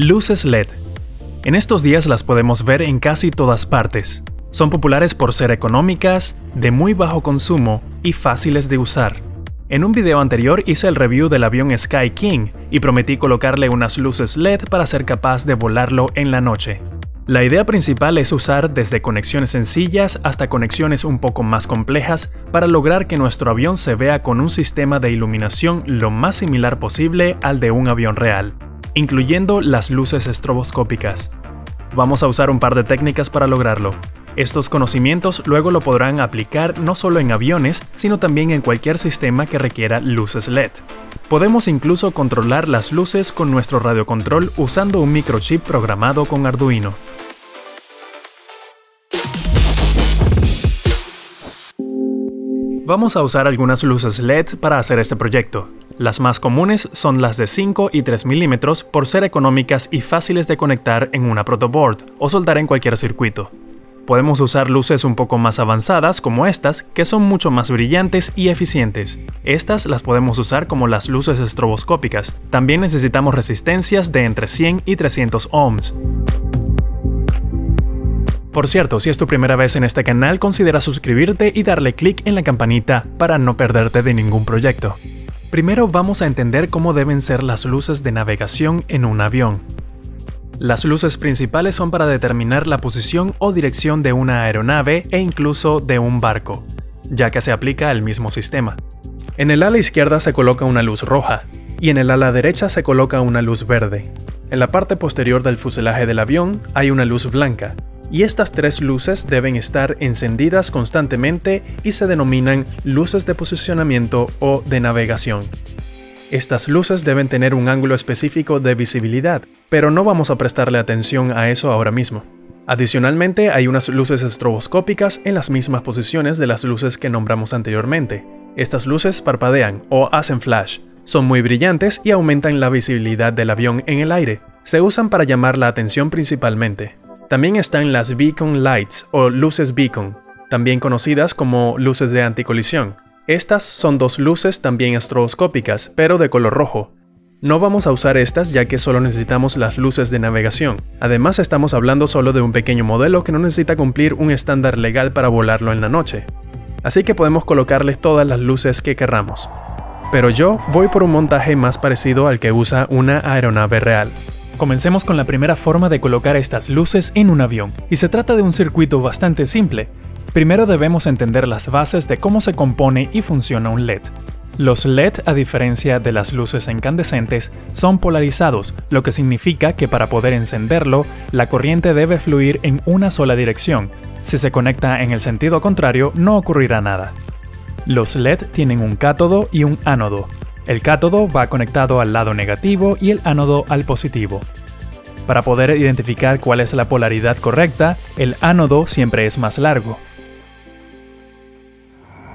Luces LED. En estos días las podemos ver en casi todas partes. Son populares por ser económicas, de muy bajo consumo y fáciles de usar. En un video anterior hice el review del avión Sky King y prometí colocarle unas luces LED para ser capaz de volarlo en la noche. La idea principal es usar desde conexiones sencillas hasta conexiones un poco más complejas para lograr que nuestro avión se vea con un sistema de iluminación lo más similar posible al de un avión real, incluyendo las luces estroboscópicas. Vamos a usar un par de técnicas para lograrlo. Estos conocimientos luego lo podrán aplicar no solo en aviones, sino también en cualquier sistema que requiera luces LED. Podemos incluso controlar las luces con nuestro radiocontrol usando un microchip programado con Arduino. Vamos a usar algunas luces LED para hacer este proyecto. Las más comunes son las de 5 y 3 milímetros por ser económicas y fáciles de conectar en una protoboard o soldar en cualquier circuito. Podemos usar luces un poco más avanzadas como estas, que son mucho más brillantes y eficientes. Estas las podemos usar como las luces estroboscópicas. También necesitamos resistencias de entre 100 y 300 ohms. Por cierto, si es tu primera vez en este canal, considera suscribirte y darle clic en la campanita para no perderte de ningún proyecto. Primero vamos a entender cómo deben ser las luces de navegación en un avión. Las luces principales son para determinar la posición o dirección de una aeronave e incluso de un barco, ya que se aplica al mismo sistema. En el ala izquierda se coloca una luz roja y en el ala derecha se coloca una luz verde. En la parte posterior del fuselaje del avión hay una luz blanca, y estas tres luces deben estar encendidas constantemente y se denominan luces de posicionamiento o de navegación. Estas luces deben tener un ángulo específico de visibilidad, pero no vamos a prestarle atención a eso ahora mismo. Adicionalmente, hay unas luces estroboscópicas en las mismas posiciones de las luces que nombramos anteriormente. Estas luces parpadean o hacen flash, son muy brillantes y aumentan la visibilidad del avión en el aire. Se usan para llamar la atención principalmente. También están las Beacon Lights o luces beacon, también conocidas como luces de anticolisión. Estas son dos luces también estroboscópicas, pero de color rojo. No vamos a usar estas ya que solo necesitamos las luces de navegación. Además, estamos hablando solo de un pequeño modelo que no necesita cumplir un estándar legal para volarlo en la noche. Así que podemos colocarles todas las luces que querramos. Pero yo voy por un montaje más parecido al que usa una aeronave real. Comencemos con la primera forma de colocar estas luces en un avión, y se trata de un circuito bastante simple. Primero debemos entender las bases de cómo se compone y funciona un LED. Los LED, a diferencia de las luces incandescentes, son polarizados, lo que significa que para poder encenderlo, la corriente debe fluir en una sola dirección. Si se conecta en el sentido contrario, no ocurrirá nada. Los LED tienen un cátodo y un ánodo. El cátodo va conectado al lado negativo y el ánodo al positivo. Para poder identificar cuál es la polaridad correcta, el ánodo siempre es más largo.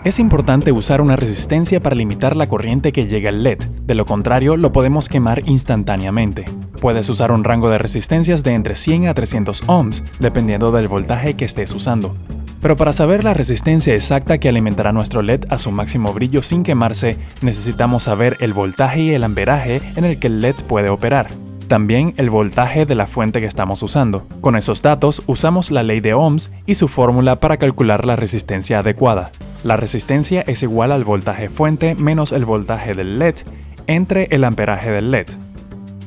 Es importante usar una resistencia para limitar la corriente que llega al LED, de lo contrario lo podemos quemar instantáneamente. Puedes usar un rango de resistencias de entre 100 a 300 ohms, dependiendo del voltaje que estés usando. Pero para saber la resistencia exacta que alimentará nuestro LED a su máximo brillo sin quemarse, necesitamos saber el voltaje y el amperaje en el que el LED puede operar. También el voltaje de la fuente que estamos usando. Con esos datos usamos la ley de Ohms y su fórmula para calcular la resistencia adecuada. La resistencia es igual al voltaje fuente menos el voltaje del LED entre el amperaje del LED.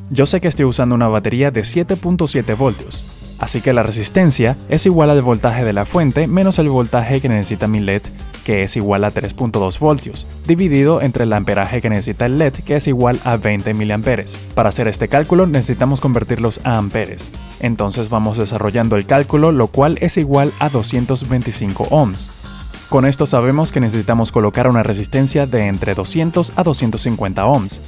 Yo sé que estoy usando una batería de 7.7 voltios. Así que la resistencia es igual al voltaje de la fuente menos el voltaje que necesita mi LED, que es igual a 3.2 voltios, dividido entre el amperaje que necesita el LED, que es igual a 20 mA. Para hacer este cálculo necesitamos convertirlos a amperes. Entonces vamos desarrollando el cálculo, lo cual es igual a 225 ohms. Con esto sabemos que necesitamos colocar una resistencia de entre 200 a 250 ohms.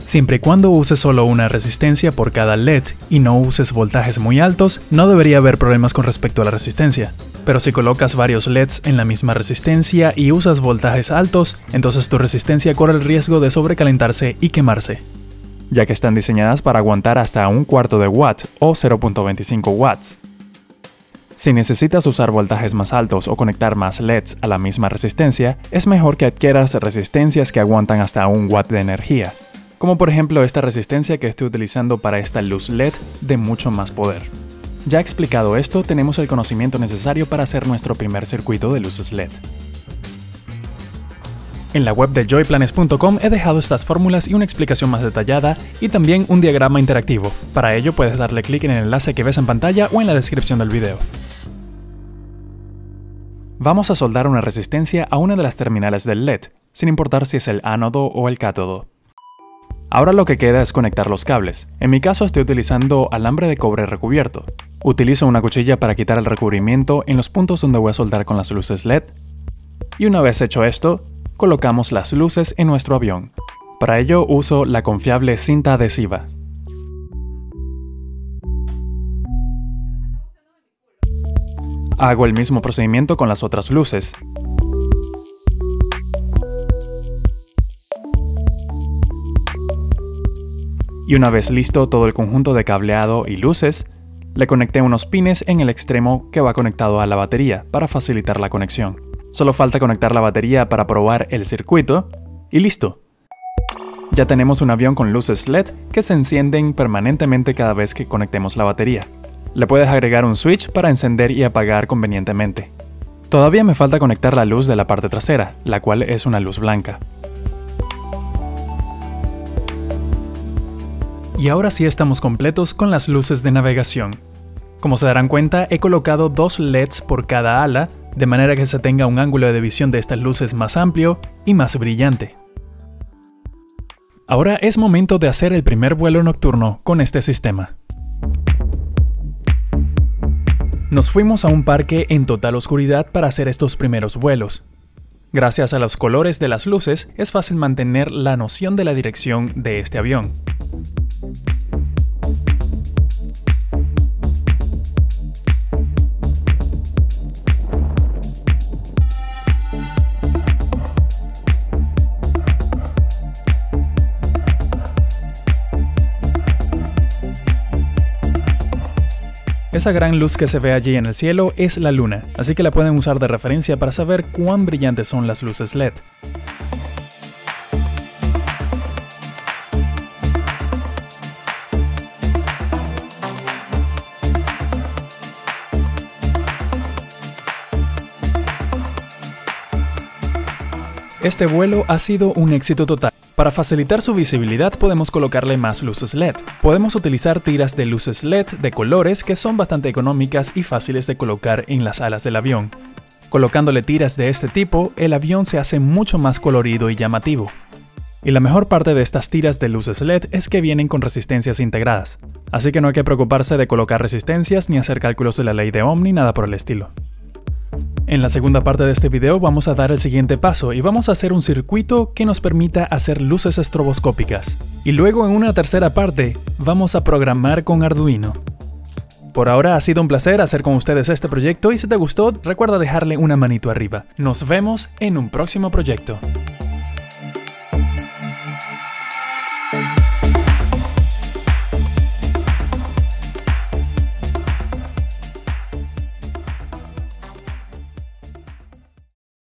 Siempre y cuando uses solo una resistencia por cada LED y no uses voltajes muy altos, no debería haber problemas con respecto a la resistencia. Pero si colocas varios LEDs en la misma resistencia y usas voltajes altos, entonces tu resistencia corre el riesgo de sobrecalentarse y quemarse, ya que están diseñadas para aguantar hasta un cuarto de watt o 0.25 watts. Si necesitas usar voltajes más altos o conectar más LEDs a la misma resistencia, es mejor que adquieras resistencias que aguantan hasta 1 watt de energía. como por ejemplo esta resistencia que estoy utilizando para esta luz LED de mucho más poder. Ya explicado esto, tenemos el conocimiento necesario para hacer nuestro primer circuito de luces LED. En la web de joyplanes.com he dejado estas fórmulas y una explicación más detallada y también un diagrama interactivo. Para ello puedes darle clic en el enlace que ves en pantalla o en la descripción del video. Vamos a soldar una resistencia a una de las terminales del LED, sin importar si es el ánodo o el cátodo. Ahora lo que queda es conectar los cables. En mi caso estoy utilizando alambre de cobre recubierto. Utilizo una cuchilla para quitar el recubrimiento en los puntos donde voy a soldar con las luces LED. Y una vez hecho esto, colocamos las luces en nuestro avión. Para ello uso la confiable cinta adhesiva. Hago el mismo procedimiento con las otras luces. Y una vez listo todo el conjunto de cableado y luces, le conecté unos pines en el extremo que va conectado a la batería para facilitar la conexión. Solo falta conectar la batería para probar el circuito y listo. Ya tenemos un avión con luces LED que se encienden permanentemente cada vez que conectemos la batería. Le puedes agregar un switch para encender y apagar convenientemente. Todavía me falta conectar la luz de la parte trasera, la cual es una luz blanca. Y ahora sí estamos completos con las luces de navegación. Como se darán cuenta, he colocado 2 LEDs por cada ala, de manera que se tenga un ángulo de visión de estas luces más amplio y más brillante. Ahora es momento de hacer el primer vuelo nocturno con este sistema. Nos fuimos a un parque en total oscuridad para hacer estos primeros vuelos. Gracias a los colores de las luces, es fácil mantener la noción de la dirección de este avión. Esa gran luz que se ve allí en el cielo es la luna, así que la pueden usar de referencia para saber cuán brillantes son las luces LED. Este vuelo ha sido un éxito total. Para facilitar su visibilidad podemos colocarle más luces LED. Podemos utilizar tiras de luces LED de colores que son bastante económicas y fáciles de colocar en las alas del avión. Colocándole tiras de este tipo, el avión se hace mucho más colorido y llamativo. Y la mejor parte de estas tiras de luces LED es que vienen con resistencias integradas. Así que no hay que preocuparse de colocar resistencias ni hacer cálculos de la ley de Ohm ni nada por el estilo. En la segunda parte de este video vamos a dar el siguiente paso y vamos a hacer un circuito que nos permita hacer luces estroboscópicas. Y luego en una tercera parte vamos a programar con Arduino. Por ahora ha sido un placer hacer con ustedes este proyecto y si te gustó recuerda dejarle una manito arriba. Nos vemos en un próximo proyecto.